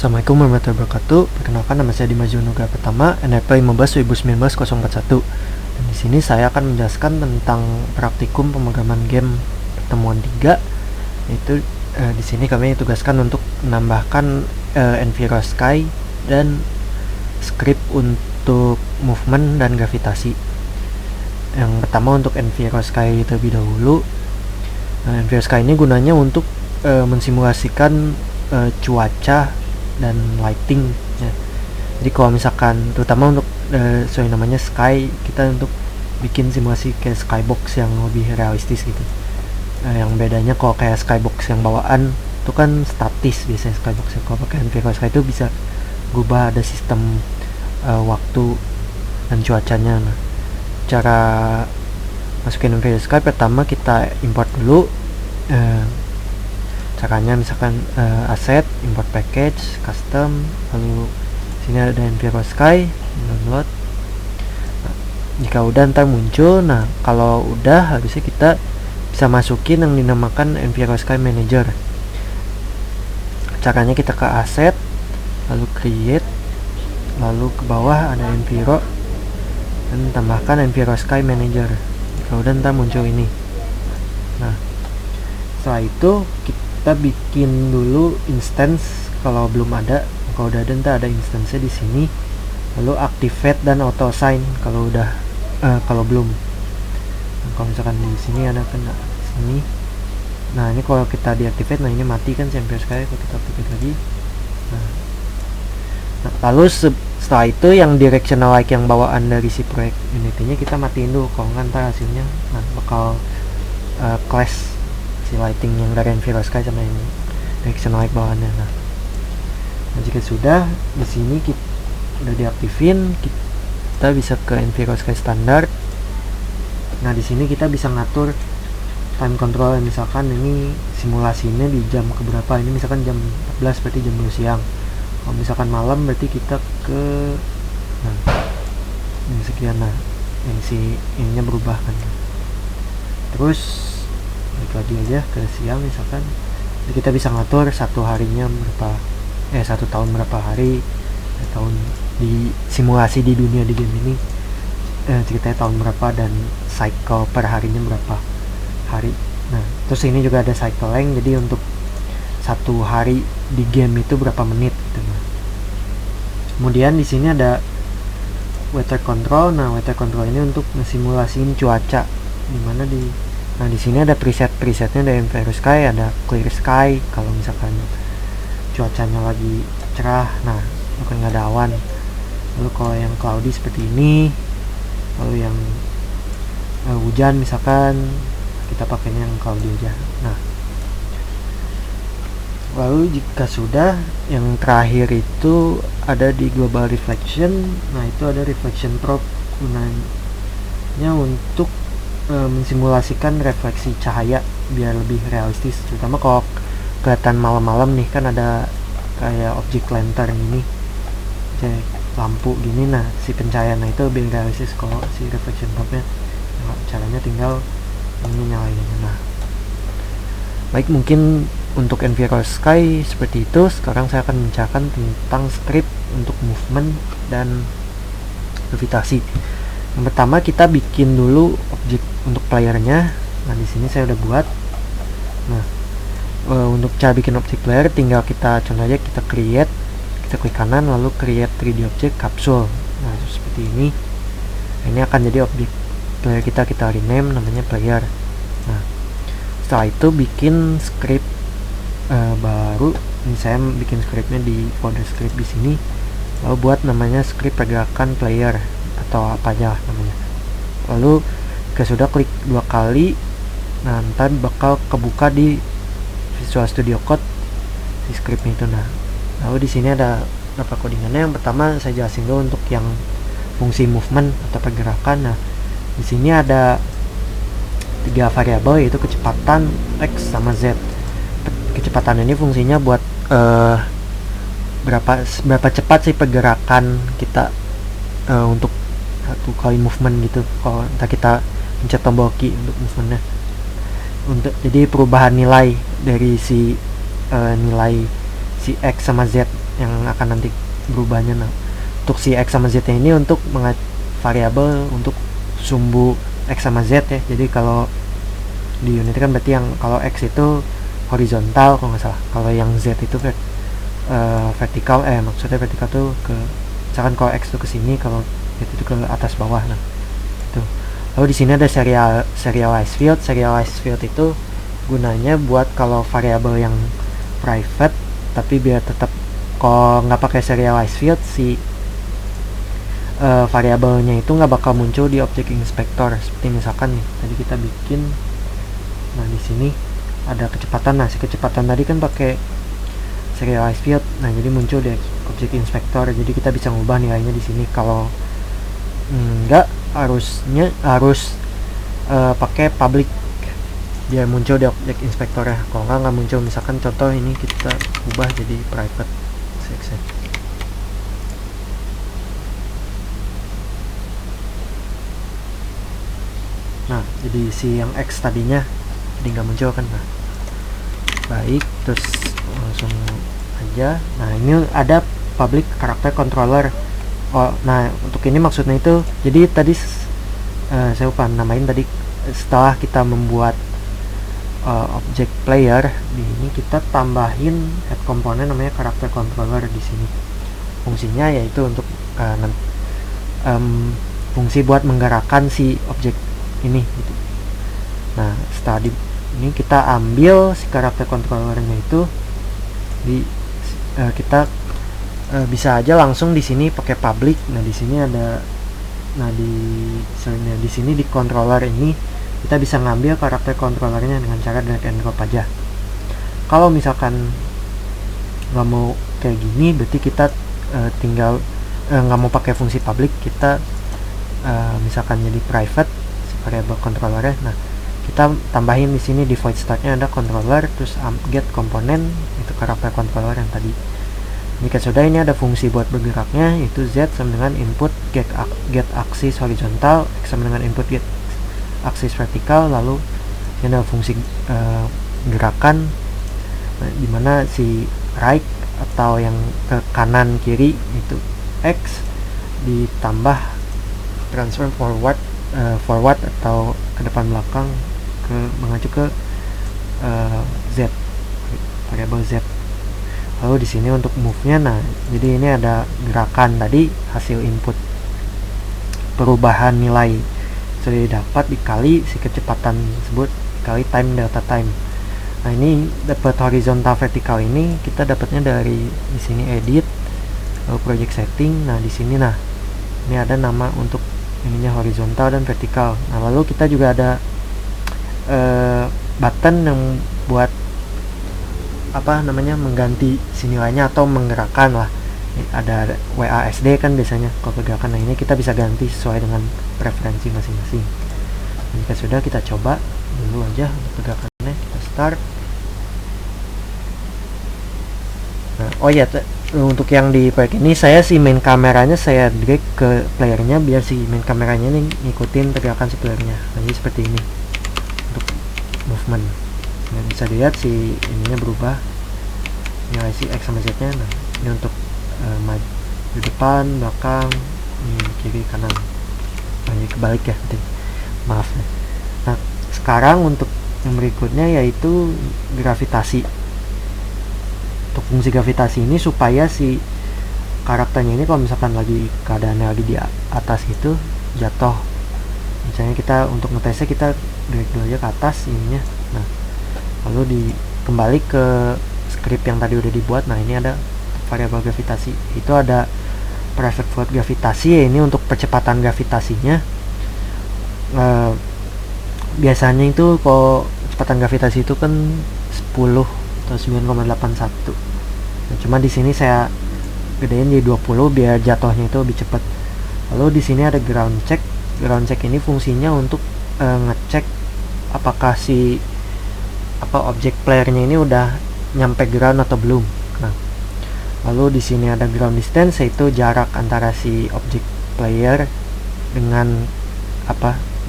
Assalamualaikum warahmatullahi wabarakatuh. Perkenalkan, nama saya Dimas Junuga Pertama, NRP 15/2019-041. Dan di sini saya akan menjelaskan tentang praktikum pemrograman game pertemuan 3. Yaitu di sini kami tugaskan untuk menambahkan Envirosky dan script untuk movement dan gravitasi. Yang pertama untuk Envirosky terlebih dahulu. Envirosky ini gunanya untuk mensimulasikan cuaca dan lighting ya. Jadi kalau misalkan terutama untuk namanya Sky, kita untuk bikin simulasi kayak skybox yang lebih realistis gitu. Yang bedanya kalau kayak skybox yang bawaan itu kan statis biasanya skybox. Kalau pakai Envirosky itu bisa berubah, ada sistem waktu dan cuacanya. Nah, cara masukin Envirosky pertama kita import dulu. Caranya misalkan aset, import package, custom, lalu sini ada Envirosky, download. Nah, jika udah ntar muncul. Nah, kalau udah harusnya kita bisa masukin yang dinamakan Envirosky Manager. Caranya kita ke aset, lalu create, lalu ke bawah ada Enviro dan tambahkan Envirosky Manager. Jika udah ntar muncul ini. Nah, setelah itu kita bikin dulu instance kalau belum ada. Kalau udah ada, ntar ada instance di sini. Lalu activate dan auto assign kalau udah kalau belum. Nah, kalau misalkan di sini ada kena sini. Nah, ini kalau kita deactivate, nah ini mati kan Envirosky. Kalau kita aktifkan lagi. Nah, lalu setelah itu yang directional light yang bawaan dari si proyek Unity-nya kita matiin dulu. Kalau nggak ntar hasilnya bakal clash si lighting yang dari Envirosky sama yang directional light bawaannya. Nah, jika sudah di sini kita udah diaktifin, kita bisa ke Envirosky standar. Nah, di sini kita bisa ngatur time control. Misalkan ini simulasinya di jam keberapa, ini misalkan jam 14 berarti jam 2 siang. Kalau misalkan malam berarti kita ke ini sekian. Nah, yang si ininya berubah kan. Terus balik lagi aja ke siang misalkan. Jadi kita bisa ngatur satu harinya berapa, satu tahun berapa hari, tahun di simulasi di dunia di game ini ceritanya tahun berapa, dan cycle per harinya berapa hari. Nah, terus ini juga ada cycle length, jadi untuk satu hari di game itu berapa menit gitu. Nah, kemudian di sini ada weather control. Nah, weather control ini untuk mensimulasiin cuaca dimana nah di sini ada presetnya dari Envirosky. Ada clear sky kalau misalkan cuacanya lagi cerah, nah bukan nggak ada awan. Lalu kalau yang cloudy seperti ini, lalu yang hujan misalkan kita pakainya yang cloudy aja. Nah, lalu jika sudah, yang terakhir itu ada di global reflection. Nah, itu ada reflection probe, gunanya untuk mensimulasikan refleksi cahaya biar lebih realistis. Terutama kalau kelihatan malam-malam nih, kan ada kayak objek lantern ini, kayak lampu gini. Nah, si pencahayaan itu lebih realistis kalau si reflection probe-nya. Nah, caranya tinggal ini nyalainnya. Nah, baik, mungkin untuk Envirosky seperti itu. Sekarang saya akan menceritakan tentang script untuk movement dan gravitasi. Yang pertama kita bikin dulu objek untuk playernya. Nah, di sini saya udah buat. Nah, untuk cara bikin objek player tinggal kita contoh aja, kita create, kita klik kanan lalu create 3D object capsule. Nah, seperti ini. Nah, ini akan jadi objek player kita rename namanya player. Nah, setelah itu bikin script baru. Ini saya bikin scriptnya di folder script di sini. Lalu buat namanya script pergerakan player atau apa aja namanya. Lalu sudah klik 2 kali. Nah, ntar bakal kebuka di Visual Studio Code si scriptnya itu. Nah, lalu di sini ada beberapa codingannya. Yang pertama saya jelasin dulu untuk yang fungsi movement atau pergerakan. Nah, di sini ada 3 variabel, yaitu kecepatan, x sama z. Kecepatan ini fungsinya buat berapa cepat sih pergerakan kita untuk satu kali movement gitu. Kalau kita pencet tombol key untuk movementnya, jadi perubahan nilai dari si nilai si X sama Z yang akan nanti berubahnya. Nah, untuk si X sama Z ini untuk variabel untuk sumbu X sama Z ya. Jadi kalau di Unity kan berarti yang kalau X itu horizontal kalau nggak salah, kalau yang Z itu vertikal, maksudnya vertikal tuh ke, misalkan kalau X itu ke sini, kalau Z itu ke atas bawah. Nah itu. Lalu di sini ada serialized field itu gunanya buat kalau variabel yang private, tapi biar tetap kalau nggak pakai serialized field si variabelnya itu nggak bakal muncul di object inspector. Seperti misalkan nih tadi kita bikin, nah di sini ada kecepatan. Nah si kecepatan tadi kan pakai serialized field, nah jadi muncul di object inspector. Jadi kita bisa ngubah nilainya di sini. Kalau enggak, harus pakai public biar muncul di object inspector ya. Kalau nggak muncul. Misalkan contoh ini kita ubah jadi private section. Nah jadi si yang X tadinya jadi nggak muncul kan. Nah baik, terus langsung aja. Nah ini ada public character controller. Nah untuk ini maksudnya itu, jadi tadi saya lupa namain tadi, setelah kita membuat object player di ini, kita tambahin add komponen namanya character controller di sini. Fungsinya yaitu untuk fungsi buat menggerakkan si objek ini gitu. Nah setelah ini kita ambil si karakter controllernya itu kita bisa aja langsung di sini pakai public. Nah di sini ada, di sini di controller ini kita bisa ngambil karakter controllernya dengan cara drag and drop aja. Kalau misalkan nggak mau kayak gini, berarti kita tinggal nggak mau pakai fungsi public, kita misalkan jadi private variable controllernya. Nah kita tambahin di sini di void startnya ada controller, terus get komponen itu karakter controller yang tadi. Jika sudah, ini ada fungsi buat bergeraknya, itu Z sama dengan input get axis horizontal, X sama dengan input get axis vertikal. Lalu ini ada fungsi gerakan, dimana si right atau yang ke kanan kiri itu X ditambah transform forward atau ke depan belakang mengacu ke Z, variabel Z. Lalu di sini untuk move-nya, nah jadi ini ada gerakan tadi, hasil input perubahan nilai sudah dapat dikali si kecepatan tersebut dikali time delta time. Nah ini dapat horizontal vertikal, ini kita dapatnya dari di sini edit, lalu project setting. Nah di sini ini ada nama untuk ininya horizontal dan vertikal. Nah lalu kita juga ada button yang buat mengganti si nilainya atau menggerakkan lah. Ada WASD kan biasanya kalau pergerakan. Nah ini kita bisa ganti sesuai dengan preferensi masing-masing. Jika sudah, kita coba dulu aja untuk pergerakannya. Kita start. Nah, untuk yang di proyek ini saya si main kameranya saya drag ke playernya biar si main kameranya ini ngikutin pergerakan si playernya. Nah, jadi seperti ini untuk movement. Nah, bisa dilihat si ininya berubah nilai si X sama Z nya. Nah ini untuk maju di depan, belakang, kiri, kanan. Nah ini kebalik ya, maaf ya. Nah sekarang untuk yang berikutnya yaitu gravitasi. Untuk fungsi gravitasi ini supaya si karakternya ini kalau misalkan lagi keadaannya lagi di atas gitu jatuh, misalnya kita untuk ngetesnya kita drag dulu aja ke atas ininya. Nah lalu kembali ke script yang tadi udah dibuat. Nah ini ada variabel gravitasi, itu ada private float gravitasi ya, ini untuk percepatan gravitasinya. Biasanya itu kalau kecepatan gravitasi itu kan 10 atau 9,81. Nah, cuma di sini saya gedein di 20 biar jatuhnya itu lebih cepat. Lalu di sini ada ground check. Ground check ini fungsinya untuk ngecek apakah si objek playernya ini udah nyampe ground atau belum. Nah, lalu di sini ada ground distance, yaitu jarak antara si objek player dengan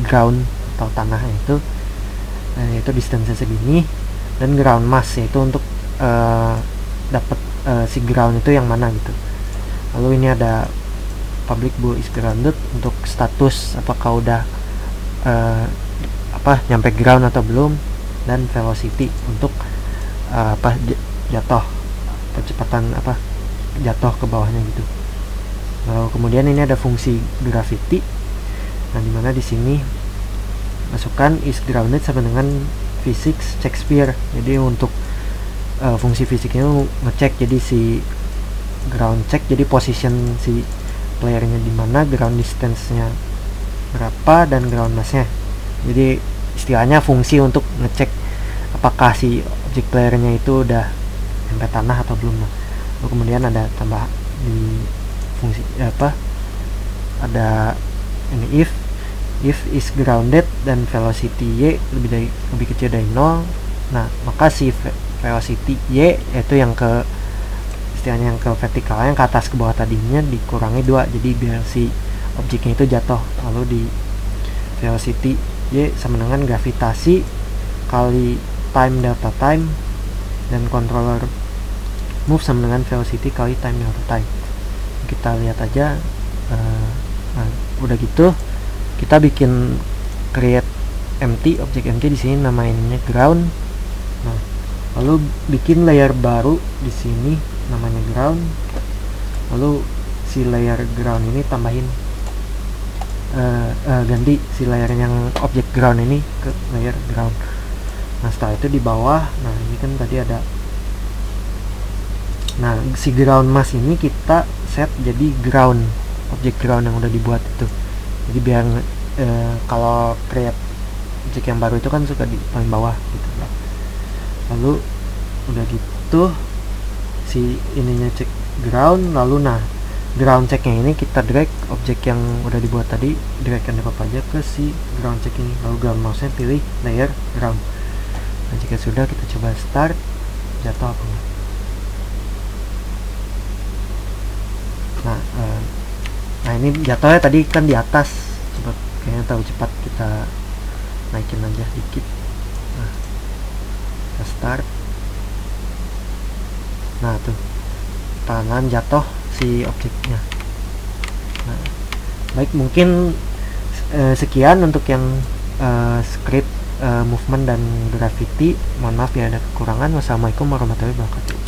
ground atau tanah itu. Nah, itu distance segini. Dan ground mass yaitu untuk dapat si ground itu yang mana gitu. Lalu ini ada public bool is grounded untuk status apakah udah nyampe ground atau belum, dan velocity untuk jatuh, kecepatan jatuh ke bawahnya gitu. Lalu kemudian ini ada fungsi gravity. Nah, dimana di sini masukkan is grounded sama dengan physics Shakespeare. Jadi untuk fungsi fisiknya ngecek, jadi si ground check, jadi position si playernya di mana, ground distance-nya berapa, dan ground mass-nya. Jadi istilahnya fungsi untuk ngecek apakah si objek playernya itu udah sampai tanah atau belum. Lalu kemudian ada tambah di fungsi ada ini if is grounded dan velocity y lebih kecil dari 0. Nah, maka si velocity y yaitu yang ke istilahnya yang ke vertikal, yang ke atas ke bawah tadinya dikurangi 2, jadi biar si objeknya itu jatuh. Lalu di velocity y sama dengan gravitasi kali time delta time, dan controller move sama dengan velocity kali time delta time. Kita lihat aja. Nah, udah gitu kita bikin create empty, objek empty di sini namainnya ground. Nah, lalu bikin layer baru di sini namanya ground. Lalu si layer ground ini tambahin ganti si layer yang objek ground ini ke layer ground. Nah, setelah itu di bawah, nah ini kan tadi ada, nah si ground mass ini kita set jadi ground, objek ground yang udah dibuat itu. Jadi biar kalau create objek yang baru itu kan suka di paling bawah gitu. Lalu udah gitu si ininya cek ground. Lalu nah ground checknya ini kita drag objek yang udah dibuat tadi, drag and drop aja ke si ground check ini. Lalu ground mouse nya pilih layer ground. Nah, jika sudah kita coba start, jatuh apa enggak. Nah ini jatuhnya tadi kan di atas, coba kayaknya terlalu cepat, kita naikin aja dikit. Nah, kita start. Nah tuh tangan jatuh si objeknya. Nah, baik, mungkin sekian untuk yang script movement dan gravity. Mohon maaf ya ada kekurangan. Wassalamualaikum warahmatullahi wabarakatuh.